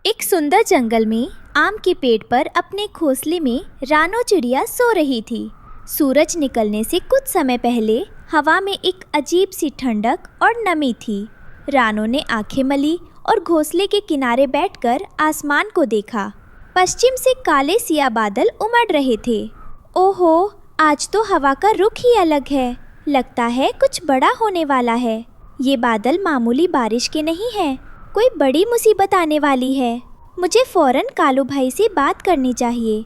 एक सुंदर जंगल में आम के पेड़ पर अपने घोंसले में रानो चिड़िया सो रही थी। सूरज निकलने से कुछ समय पहले हवा में एक अजीब सी ठंडक और नमी थी। रानो ने आंखें मली और घोंसले के किनारे बैठकर आसमान को देखा। पश्चिम से काले सिया बादल उमड़ रहे थे। ओहो, आज तो हवा का रुख ही अलग है। लगता है कुछ बड़ा होने वाला है। ये बादल मामूली बारिश के नहीं हैं, कोई बड़ी मुसीबत आने वाली है। मुझे फौरन कालू भाई से बात करनी चाहिए।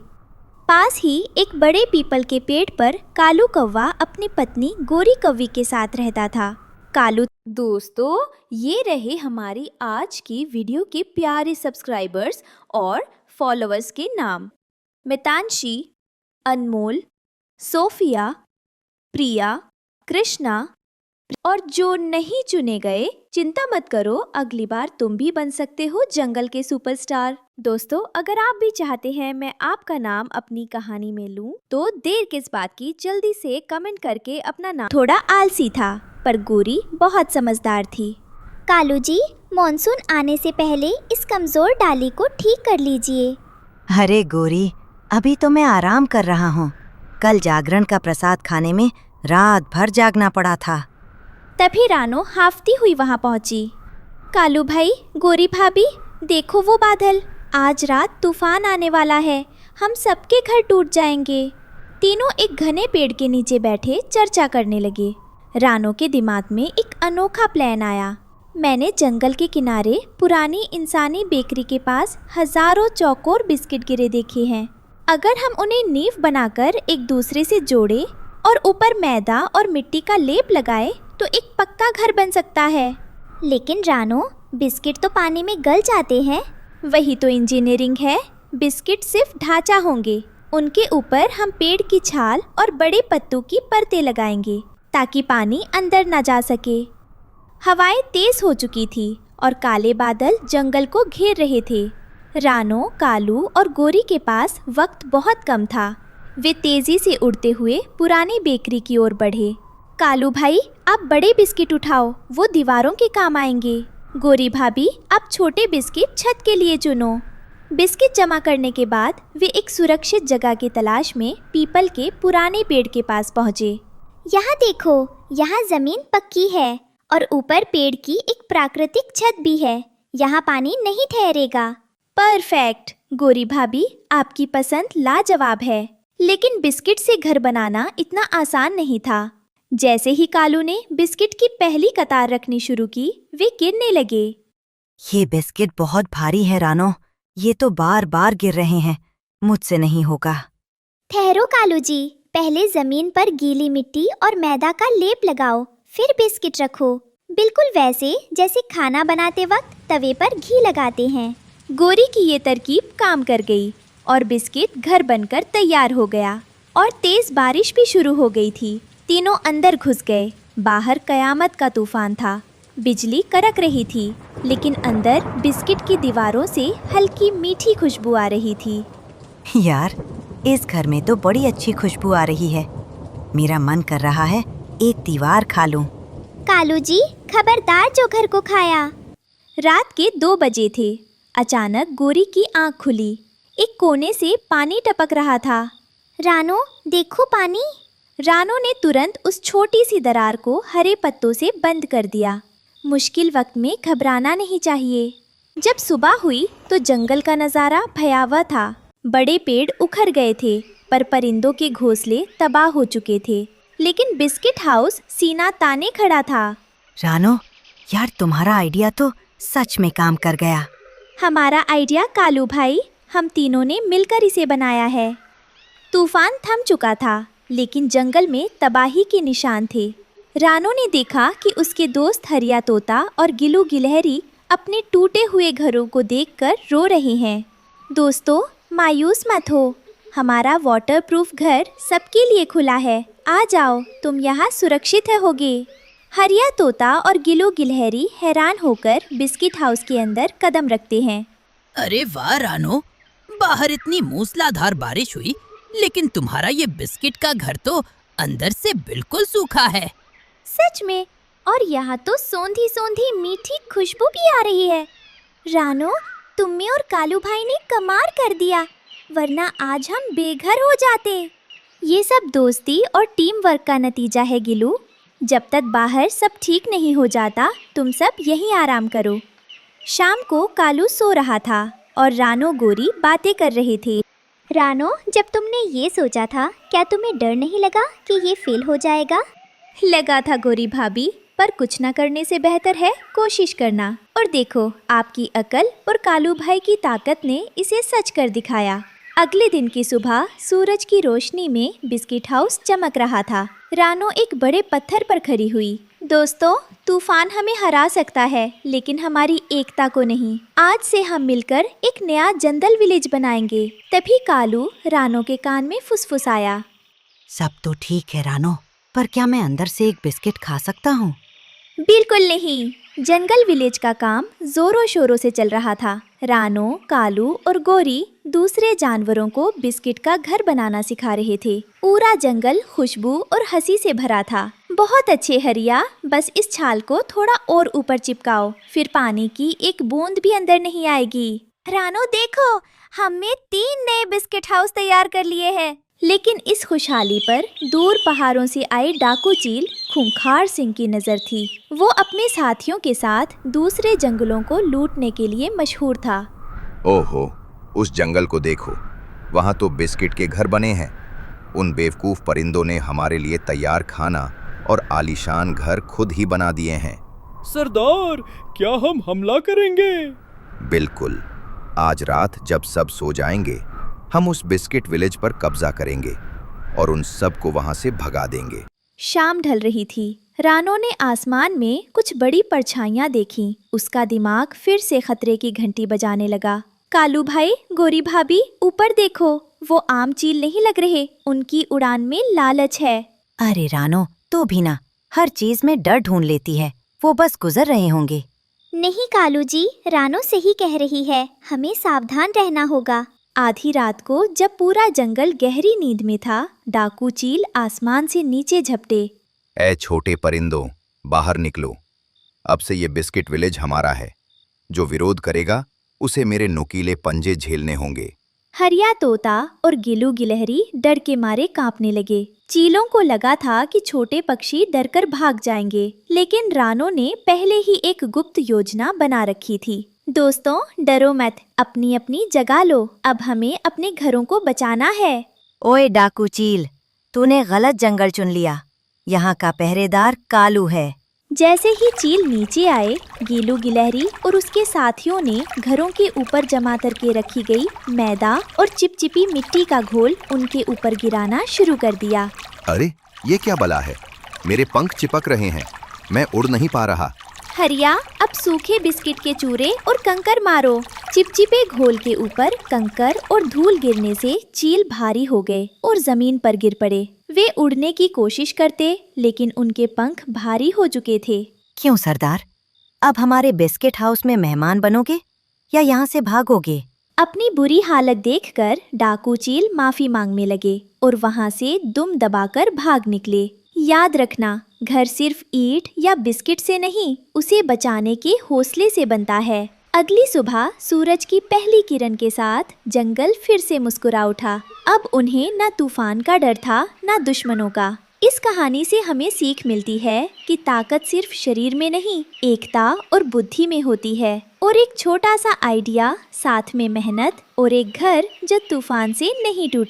पास ही एक बड़े पीपल के पेड़ पर कालू कौवा अपनी पत्नी गोरी कौवी के साथ रहता था। कालू दोस्तों, ये रहे हमारी आज की वीडियो के प्यारे सब्सक्राइबर्स और फॉलोअर्स के नाम। मितांशी, अनमोल, सोफिया, प्रिया, कृष्णा और जो नहीं चुने गए, चिंता मत करो, अगली बार तुम भी बन सकते हो जंगल के सुपरस्टार। दोस्तों, अगर आप भी चाहते हैं मैं आपका नाम अपनी कहानी में लूं, तो देर किस बात की, जल्दी से कमेंट करके अपना नाम। थोड़ा आलसी था पर गोरी बहुत समझदार थी। कालू जी, मॉनसून आने से पहले इस कमजोर डाली को ठीक कर लीजिए। अरे गोरी, अभी तो मैं आराम कर रहा हूँ। कल जागरण का प्रसाद खाने में रात भर जागना पड़ा था। तभी रानो हाफती हुई वहां पहुंची। कालू भाई, गोरी भाभी, देखो वो बादल। आज रात तूफान आने वाला है, हम सबके घर टूट जाएंगे। तीनों एक घने पेड़ के नीचे बैठे चर्चा करने लगे। रानो के दिमाग में एक अनोखा प्लान आया। मैंने जंगल के किनारे पुरानी इंसानी बेकरी के पास हजारों चौकोर बिस्किट गिरे देखे हैं। अगर हम उन्हें नींव बनाकर एक दूसरे से जोड़े और ऊपर मैदा और मिट्टी का लेप लगाए तो एक पक्का घर बन सकता है। लेकिन रानो, बिस्किट तो पानी में गल जाते हैं। वही तो इंजीनियरिंग है। बिस्किट सिर्फ ढांचा होंगे, उनके ऊपर हम पेड़ की छाल और बड़े पत्तों की परतें लगाएंगे ताकि पानी अंदर न जा सके। हवाएं तेज हो चुकी थी और काले बादल जंगल को घेर रहे थे। रानो, कालू और गोरी के पास वक्त बहुत कम था। वे तेजी से उड़ते हुए पुरानी बेकरी की ओर बढ़े। कालू भाई, आप बड़े बिस्किट उठाओ, वो दीवारों के काम आएंगे। गोरी भाभी, आप छोटे बिस्किट छत के लिए चुनो। बिस्किट जमा करने के बाद वे एक सुरक्षित जगह की तलाश में पीपल के पुराने पेड़ के पास पहुंचे। यहाँ देखो, यहाँ जमीन पक्की है और ऊपर पेड़ की एक प्राकृतिक छत भी है। यहाँ पानी नहीं ठहरेगा। परफेक्ट। गोरी भाभी, आपकी पसंद लाजवाब है। लेकिन बिस्किट से घर बनाना इतना आसान नहीं था। जैसे ही कालू ने बिस्किट की पहली कतार रखनी शुरू की, वे गिरने लगे। ये बिस्किट बहुत भारी है रानो, ये तो बार बार गिर रहे हैं, मुझसे नहीं होगा। ठहरो कालू जी, पहले जमीन पर गीली मिट्टी और मैदा का लेप लगाओ, फिर बिस्किट रखो। बिल्कुल वैसे जैसे खाना बनाते वक्त तवे पर घी लगाते हैं। गोरी की ये तरकीब काम कर गई और बिस्किट घर बनकर तैयार हो गया। और तेज बारिश भी शुरू हो गई थी। तीनों अंदर घुस गए। बाहर कयामत का तूफान था। बिजली कड़क रही थी, लेकिन अंदर बिस्किट की दीवारों से हल्की मीठी खुशबू आ रही थी। यार, इस घर में तो बड़ी अच्छी खुशबू आ रही है। मेरा मन कर रहा है एक दीवार खा लूं। कालू जी, खबरदार जो घर को खाया। रात के 2 बजे थे। अचानक गोरी की आंख खुली। एक कोने से पानी टपक रहा था। रानो, देखो पानी। रानो ने तुरंत उस छोटी सी दरार को हरे पत्तों से बंद कर दिया। मुश्किल वक्त में घबराना नहीं चाहिए। जब सुबह हुई तो जंगल का नज़ारा भयावह था। बड़े पेड़ उखड़ गए थे, पर परिंदों के घोंसले तबाह हो चुके थे। लेकिन बिस्किट हाउस सीना ताने खड़ा था। रानो, यार तुम्हारा आइडिया तो सच में काम कर गया। हमारा आइडिया कालू भाई, हम तीनों ने मिलकर इसे बनाया है। तूफान थम चुका था, लेकिन जंगल में तबाही के निशान थे। रानो ने देखा कि उसके दोस्त हरिया तोता और गिलू गिलहरी अपने टूटे हुए घरों को देखकर रो रहे हैं। दोस्तों, मायूस मत हो, हमारा वाटरप्रूफ घर सबके लिए खुला है। आ जाओ, तुम यहाँ सुरक्षित रहोगे। हरिया तोता और गिलू गिलहरी हैरान होकर बिस्किट हाउस के अंदर कदम रखते हैं। अरे वाह रानो, बाहर इतनी मूसलाधार बारिश हुई, लेकिन तुम्हारा ये बिस्किट का घर तो अंदर से बिल्कुल सूखा है। सच में, और यहाँ तो सौंधी सौंधी मीठी खुशबू भी आ रही है। रानो, तुम्मी और कालू भाई ने कमाल कर दिया, वरना आज हम बेघर हो जाते। ये सब दोस्ती और टीम वर्क का नतीजा है गिलू। जब तक बाहर सब ठीक नहीं हो जाता, तुम सब यहीं आराम करो। शाम को कालू सो रहा था और रानो गोरी बातें कर रहे थे। रानो, जब तुमने ये सोचा था, क्या तुम्हें डर नहीं लगा कि ये फेल हो जाएगा? लगा था गोरी भाभी, पर कुछ न करने से बेहतर है कोशिश करना। और देखो, आपकी अकल और कालू भाई की ताकत ने इसे सच कर दिखाया। अगले दिन की सुबह सूरज की रोशनी में बिस्किट हाउस चमक रहा था। रानो एक बड़े पत्थर पर खड़ी हुई। दोस्तों, तूफान हमें हरा सकता है, लेकिन हमारी एकता को नहीं। आज से हम मिलकर एक नया जंगल विलेज बनाएंगे। तभी कालू रानो के कान में फुसफुसाया। सब तो ठीक है रानो, पर क्या मैं अंदर से एक बिस्किट खा सकता हूँ? बिल्कुल नहीं। जंगल विलेज का काम जोरों शोरों से चल रहा था। रानो, कालू और गोरी दूसरे जानवरों को बिस्किट का घर बनाना सिखा रहे थे। पूरा जंगल खुशबू और हंसी से भरा था। बहुत अच्छे हरिया, बस इस छाल को थोड़ा और ऊपर चिपकाओ, फिर पानी की एक बूंद भी अंदर नहीं आएगी। रानो देखो, हमने 3 नए बिस्किट हाउस तैयार कर लिए हैं। लेकिन इस खुशहाली पर दूर पहाड़ों से आए डाकू चील खूंखार सिंह की नजर थी। वो अपने साथियों के साथ दूसरे जंगलों को लूटने के लिए मशहूर था। ओहो, उस जंगल को देखो, वहाँ तो बिस्किट के घर बने हैं। उन बेवकूफ परिंदों ने हमारे लिए तैयार खाना और आलीशान घर खुद ही बना दिए हैं। सरदार, क्या हम हमला करेंगे? बिल्कुल, आज रात जब सब सो जाएंगे, हम उस बिस्किट विलेज पर कब्जा करेंगे और उन सब को वहां से भगा देंगे। शाम ढल रही थी। रानो ने आसमान में कुछ बड़ी परछाइयां देखीं। उसका दिमाग फिर से खतरे की घंटी बजाने लगा। कालू भाई, गोरी भाभी, ऊपर देखो, वो आम चील नहीं लग रहे, उनकी उड़ान में लालच है। अरे रानो, तो भी ना हर चीज में डर ढूंढ लेती है। वो बस गुजर रहे होंगे। नहीं कालू जी, रानो सही कह रही है, हमें सावधान रहना होगा। आधी रात को जब पूरा जंगल गहरी नींद में था, डाकू चील आसमान से नीचे झपटे। ऐ छोटे परिंदों, बाहर निकलो। अब से ये बिस्किट विलेज हमारा है। जो विरोध करेगा उसे मेरे नुकीले पंजे झेलने होंगे। हरिया तोता और गिलू गिलहरी डर के मारे कांपने लगे। चीलों को लगा था कि छोटे पक्षी डरकर भाग जाएंगे, लेकिन रानो ने पहले ही एक गुप्त योजना बना रखी थी। दोस्तों, डरो मत, अपनी अपनी जगह लो। अब हमें अपने घरों को बचाना है। ओए डाकू चील, तूने गलत जंगल चुन लिया। यहाँ का पहरेदार कालू है। जैसे ही चील नीचे आए, गीलू गिलहरी और उसके साथियों ने घरों के ऊपर जमा करके रखी गई मैदा और चिपचिपी मिट्टी का घोल उनके ऊपर गिराना शुरू कर दिया। अरे, ये क्या बला है? मेरे पंख चिपक रहे हैं, मैं उड़ नहीं पा रहा। हरिया, अब सूखे बिस्किट के चूरे और कंकर मारो। चिपचिपे घोल के ऊपर कंकर और धूल गिरने से चील भारी हो गए और जमीन पर गिर पड़े। वे उड़ने की कोशिश करते, लेकिन उनके पंख भारी हो चुके थे। क्यों सरदार, अब हमारे बिस्किट हाउस में मेहमान बनोगे या यहाँ से भागोगे? अपनी बुरी हालत देखकर डाकू चील माफी मांगने लगे और वहाँ से दुम दबाकर भाग निकले। याद रखना, घर सिर्फ ईंट या बिस्किट से नहीं, उसे बचाने के हौसले से बनता है। अगली सुबह सूरज की पहली किरण के साथ जंगल फिर से मुस्कुरा उठा। अब उन्हें न तूफान का डर था, न दुश्मनों का। इस कहानी से हमें सीख मिलती है कि ताकत सिर्फ शरीर में नहीं, एकता और बुद्धि में होती है। और एक छोटा सा आइडिया, साथ में मेहनत और एक घर जो तूफान से नहीं टूट।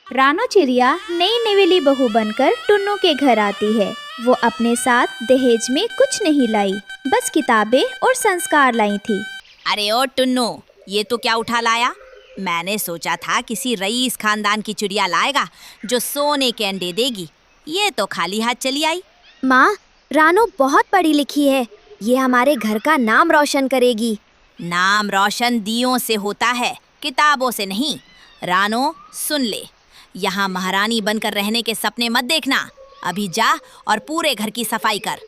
रानो चिड़िया नई निवेली बहू बनकर टुन्नू के घर आती है। वो अपने साथ दहेज में कुछ नहीं लाई, बस किताबें और संस्कार लाई थी। अरे ओ टुन्नू, ये तो क्या उठा लाया? मैंने सोचा था किसी रईस खानदान की चिड़िया लाएगा जो सोने के अंडे देगी। ये तो खाली हाथ चली आई। माँ, रानो बहुत पढ़ी लिखी है, ये हमारे घर का नाम रोशन करेगी। नाम रोशन दियों से होता है, किताबों से नहीं। रानो सुन ले, यहाँ महारानी बनकर रहने के सपने मत देखना। अभी जा और पूरे घर की सफाई कर।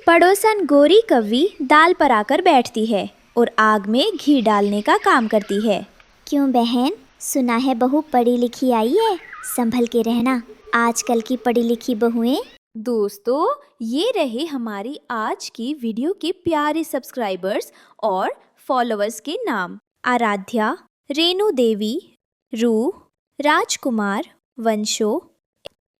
पड़ोसन गोरी कव्वी दाल पर आकर बैठती है और आग में घी डालने का काम करती है। क्यों बहन, सुना है बहू पढ़ी लिखी आई है, संभल के रहना। आजकल की पढ़ी लिखी बहुएं। दोस्तों, ये रहे हमारी आज की वीडियो के प्यारे सब्सक्राइबर्स और फॉलोअर्स के नाम। आराध्या, रेणु देवी, रूह, राजकुमार, वंशो,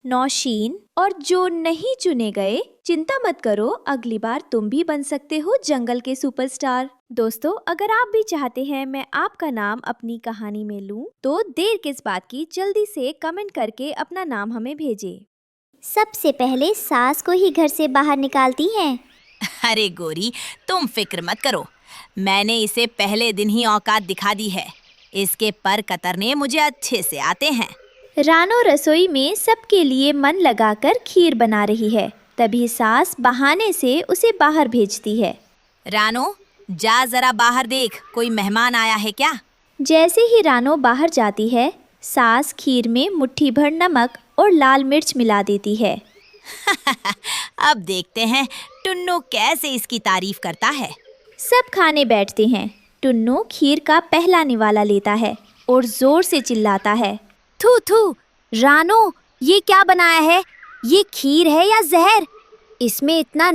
नौशीन और जो नहीं चुने गए, चिंता मत करो, अगली बार तुम भी बन सकते हो जंगल के सुपरस्टार। दोस्तों, अगर आप भी चाहते हैं मैं आपका नाम अपनी कहानी में लूं, तो देर किस बात की, जल्दी से कमेंट करके अपना नाम हमें भेजें। सबसे पहले सास को ही घर से बाहर निकालती हैं। अरे गोरी, तुम फिक्र मत करो, मैंने इसे पहले दिन ही औकात दिखा दी है। इसके पर कतरने मुझे अच्छे से आते हैं। रानो रसोई में सबके लिए मन लगाकर खीर बना रही है। तभी सास बहाने से उसे बाहर भेजती है। रानो, जा जरा बाहर देख, कोई मेहमान आया है क्या? जैसे ही रानो बाहर जाती है, सास खीर में मुट्ठी भर नमक और लाल मिर्च मिला देती है। अब देखते हैं टुन्नू कैसे इसकी तारीफ करता है। सब खाने बैठते हैं। टुन्नू खीर का पहला निवाला लेता है और जोर से चिल्लाता है, थू थू, रानो, ये क्या बनाया है? ये खीर है या जहर? इसमें इतना